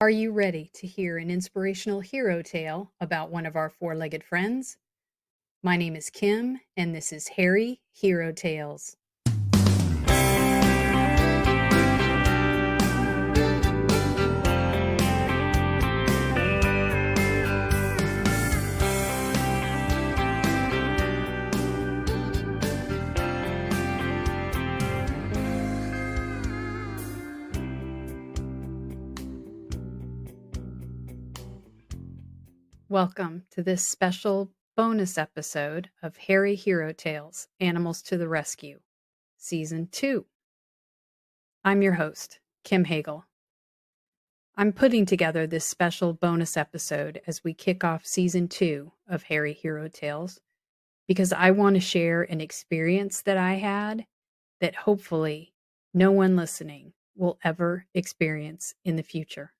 Are you ready to hear an inspirational hero tale about one of our four-legged friends? My name is Kim, and this is Harry Hero Tales. Welcome to this special bonus episode of Harry Hero Tales Animals to the Rescue, Season 2. I'm your host, Kim Hegel. I'm putting together this special bonus episode as we kick off Season 2 of Harry Hero Tales because I want to share an experience that I had that hopefully no one listening will ever experience in the future.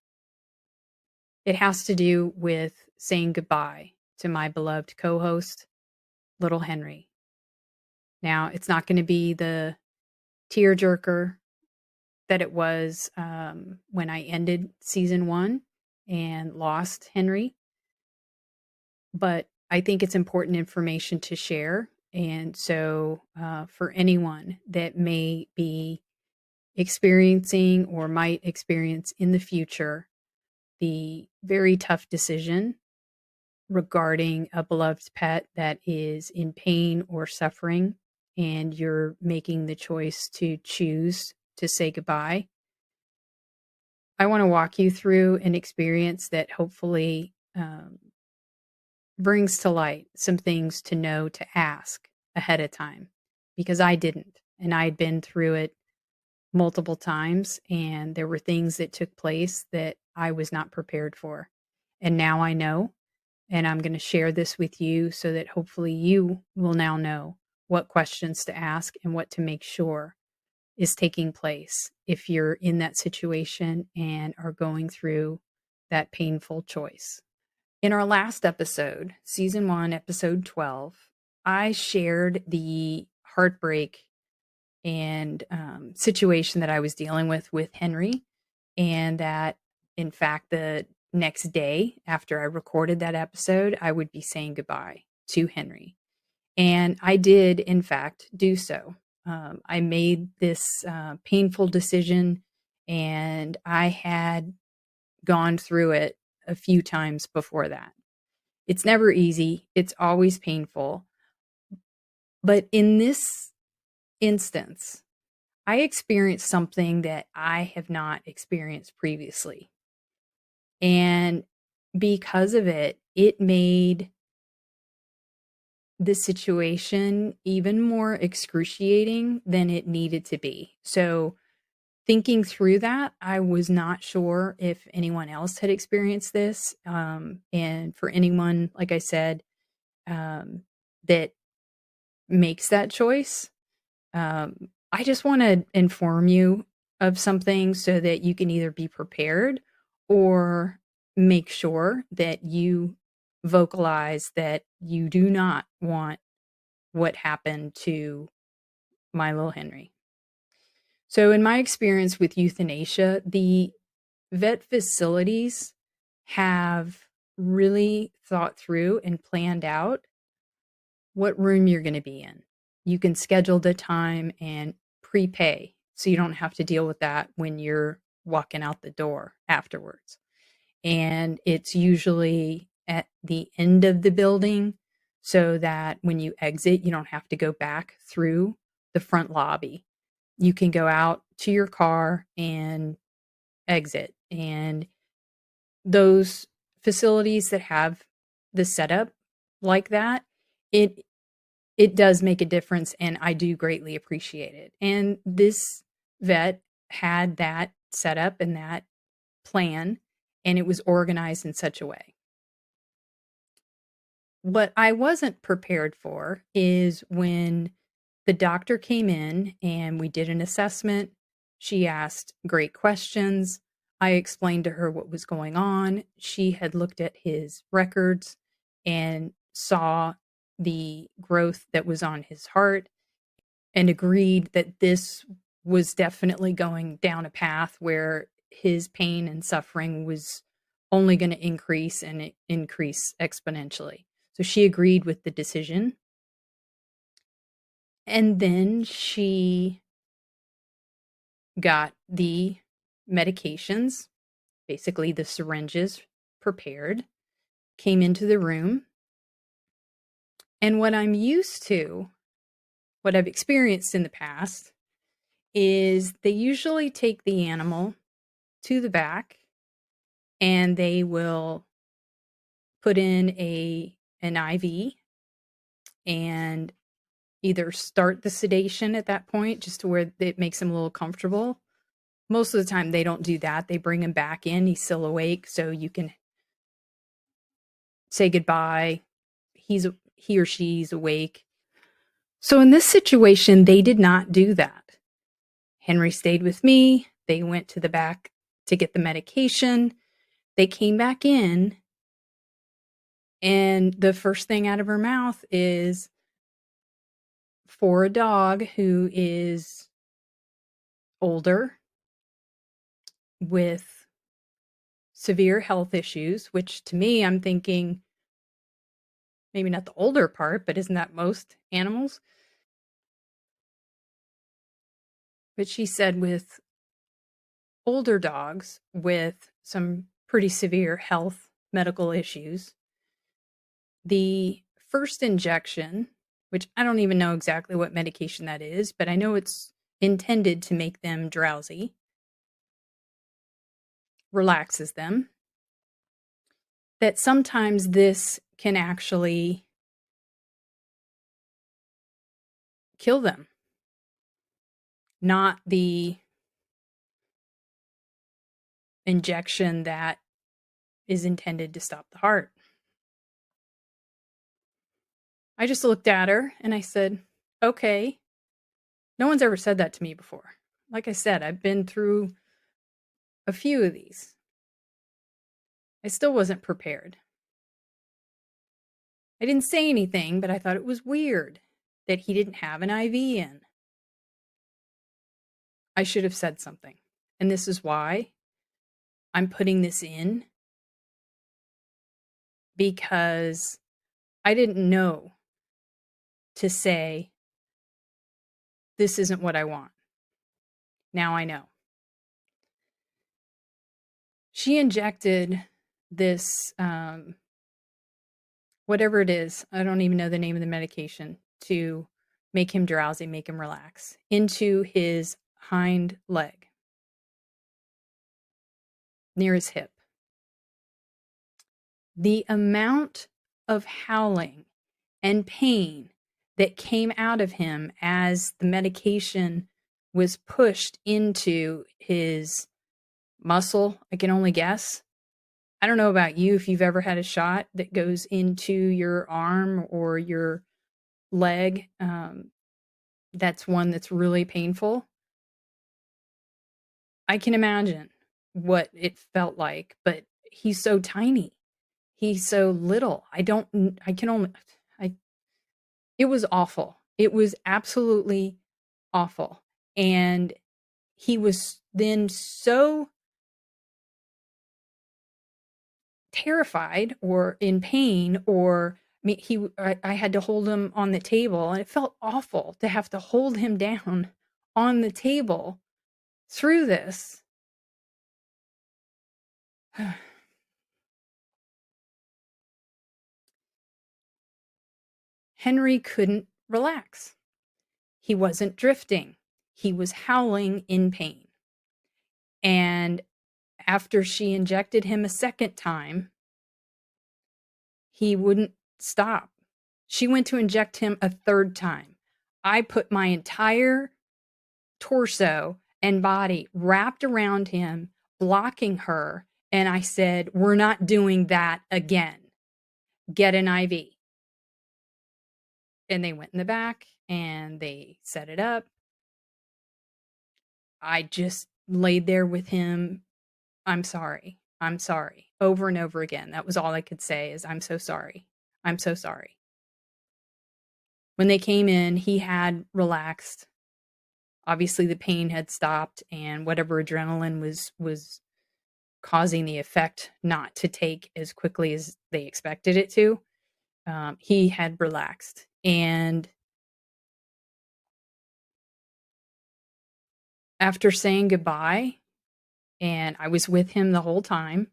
It has to do with saying goodbye to my beloved co-host, Little Henry. Now, it's not going to be the tearjerker that it was when I ended season 1 and lost Henry, but I think it's important information to share. And so for anyone that may be experiencing or might experience in the future the very tough decision regarding a beloved pet that is in pain or suffering, and you're making the choice to choose to say goodbye, I want to walk you through an experience that hopefully brings to light some things to know to ask ahead of time, because I didn't, and I had been through it multiple times, and there were things that took place that I was not prepared for. And now I know, and I'm going to share this with you so that hopefully you will now know what questions to ask and what to make sure is taking place if you're in that situation and are going through that painful choice. In our last episode, Season 1, Episode 12, I shared the heartbreak and situation that I was dealing with Henry, and that, in fact, the next day after I recorded that episode, I would be saying goodbye to Henry. And I did, in fact, do so. I made this painful decision, and I had gone through it a few times before that. It's never easy. It's always painful. But in this instance, I experienced something that I have not experienced previously. And because of it, it made the situation even more excruciating than it needed to be. So thinking through that, I was not sure if anyone else had experienced this. And for anyone, like I said, that makes that choice, I just want to inform you of something so that you can either be prepared or make sure that you vocalize that you do not want what happened to my little Henry. So in my experience with euthanasia, the vet facilities have really thought through and planned out what room you're going to be in. You can schedule the time and prepay, so you don't have to deal with that when you're walking out the door afterwards. And it's usually at the end of the building so that when you exit, you don't have to go back through the front lobby. You can go out to your car and exit. And those facilities that have the setup like that, it does make a difference, and I do greatly appreciate it. And this vet had that setup and that plan, and it was organized in such a way. What I wasn't prepared for is when the doctor came in and we did an assessment. She asked great questions. I explained to her what was going on. She had looked at his records and saw the growth that was on his heart and agreed that this was definitely going down a path where his pain and suffering was only going to increase and increase exponentially. So she agreed with the decision. And then she got the medications, basically the syringes, prepared, came into the room. And what I'm used to, what I've experienced in the past, is they usually take the animal to the back and they will put in an IV and either start the sedation at that point just to where it makes him a little comfortable. Most of the time they don't do that. They bring him back in. He's still awake, so you can say goodbye. He or she's awake. So in this situation, they did not do that. Henry stayed with me. They went to the back to get the medication. They came back in, and the first thing out of her mouth is, for a dog who is older with severe health issues, which to me, I'm thinking maybe not the older part, but isn't that most animals? But she said with older dogs with some pretty severe health medical issues, the first injection, which I don't even know exactly what medication that is, but I know it's intended to make them drowsy, relaxes them, that sometimes this can actually kill them. Not the injection that is intended to stop the heart. I just looked at her and I said, okay. No one's ever said that to me before. Like I said, I've been through a few of these. I still wasn't prepared. I didn't say anything, but I thought it was weird that he didn't have an IV in. I should have said something. And this is why I'm putting this in, because I didn't know to say, this isn't what I want. Now I know. She injected this, whatever it is, I don't even know the name of the medication, to make him drowsy, make him relax, into his hind leg, near his hip. The amount of howling and pain that came out of him as the medication was pushed into his muscle, I can only guess. I don't know about you, if you've ever had a shot that goes into your arm or your leg. That's one that's really painful. I can imagine what it felt like, but he's so tiny. He's so little. It was awful. It was absolutely awful. And he was then so terrified or in pain, or I had to hold him on the table, and it felt awful to have to hold him down on the table through this. Henry couldn't relax. He wasn't drifting. He was howling in pain. And after she injected him a second time, he wouldn't stop. She went to inject him a third time. I put my entire torso and body wrapped around him, blocking her. And I said, we're not doing that again. Get an IV. And they went in the back and they set it up. I just laid there with him. I'm sorry. I'm sorry. Over and over again. That was all I could say is, I'm so sorry. I'm so sorry. When they came in, he had relaxed. Obviously the pain had stopped, and whatever adrenaline was causing the effect not to take as quickly as they expected it to. He had relaxed. And after saying goodbye, and I was with him the whole time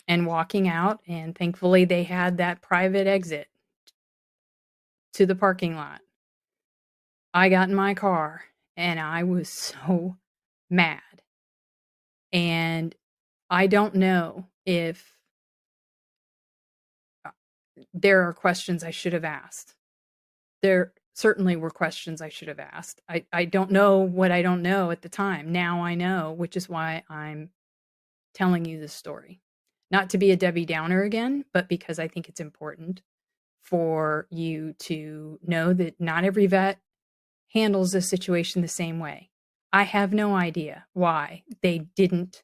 and walking out, and thankfully they had that private exit to the parking lot. I got in my car and I was so mad. And I don't know if there are questions I should have asked. There certainly were questions I should have asked. I don't know what I don't know at the time. Now I know, which is why I'm telling you this story. Not to be a Debbie Downer again, but because I think it's important for you to know that not every vet handles this situation the same way. I have no idea why they didn't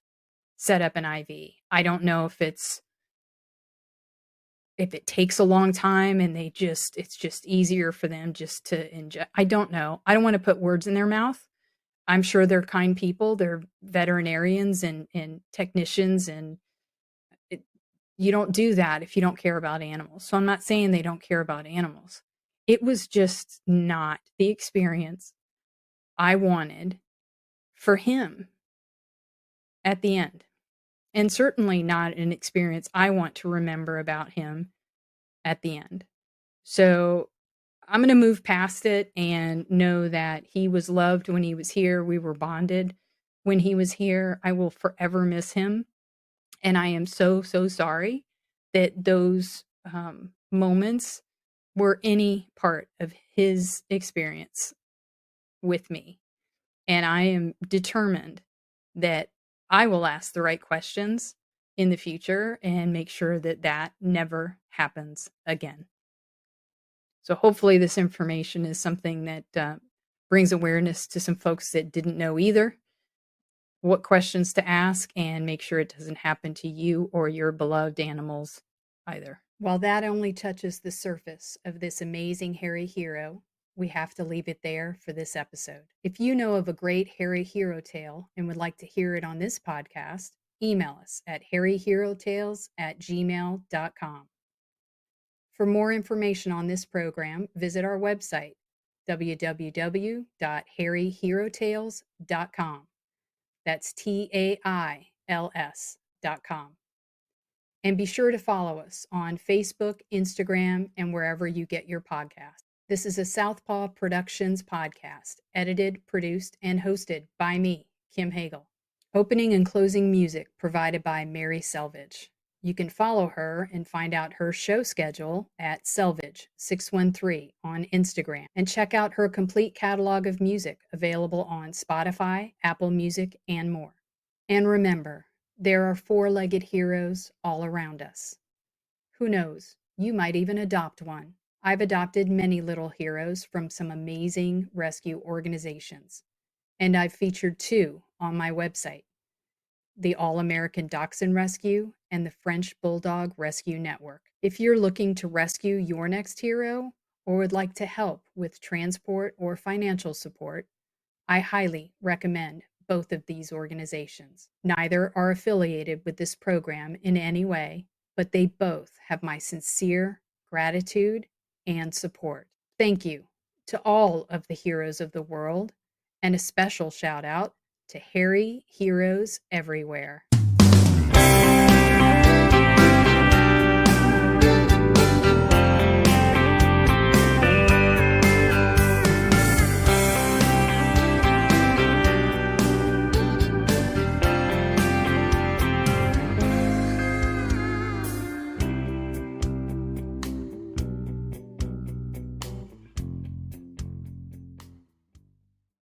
set up an IV. I don't know if it takes a long time and it's just easier for them just to inject. I don't know. I don't want to put words in their mouth. I'm sure they're kind people. They're veterinarians and technicians, and you don't do that if you don't care about animals. So I'm not saying they don't care about animals. It was just not the experience I wanted for him at the end. And certainly not an experience I want to remember about him at the end. So I'm going to move past it and know that he was loved when he was here. We were bonded when he was here. I will forever miss him. And I am so, so sorry that those moments were any part of his experience with me. And I am determined that I will ask the right questions in the future and make sure that that never happens again. So hopefully this information is something that brings awareness to some folks that didn't know either, what questions to ask, and make sure it doesn't happen to you or your beloved animals either. While that only touches the surface of this amazing hairy hero, we have to leave it there for this episode. If you know of a great hairy hero tale and would like to hear it on this podcast, email us at hairyherotales@gmail.com. For more information on this program, visit our website, www.hairyherotales.com. That's TAILS.com. And be sure to follow us on Facebook, Instagram, and wherever you get your podcasts. This is a Southpaw Productions podcast, edited, produced, and hosted by me, Kim Hegel. Opening and closing music provided by Mary Selvage. You can follow her and find out her show schedule at Selvage613 on Instagram, and check out her complete catalog of music available on Spotify, Apple Music, and more. And remember, there are four-legged heroes all around us. Who knows, you might even adopt one. I've adopted many little heroes from some amazing rescue organizations, and I've featured two on my website: the All-American Dachshund Rescue and the French Bulldog Rescue Network. If you're looking to rescue your next hero or would like to help with transport or financial support, I highly recommend both of these organizations. Neither are affiliated with this program in any way, but they both have my sincere gratitude and support. Thank you to all of the heroes of the world, and a special shout out to hairy heroes everywhere.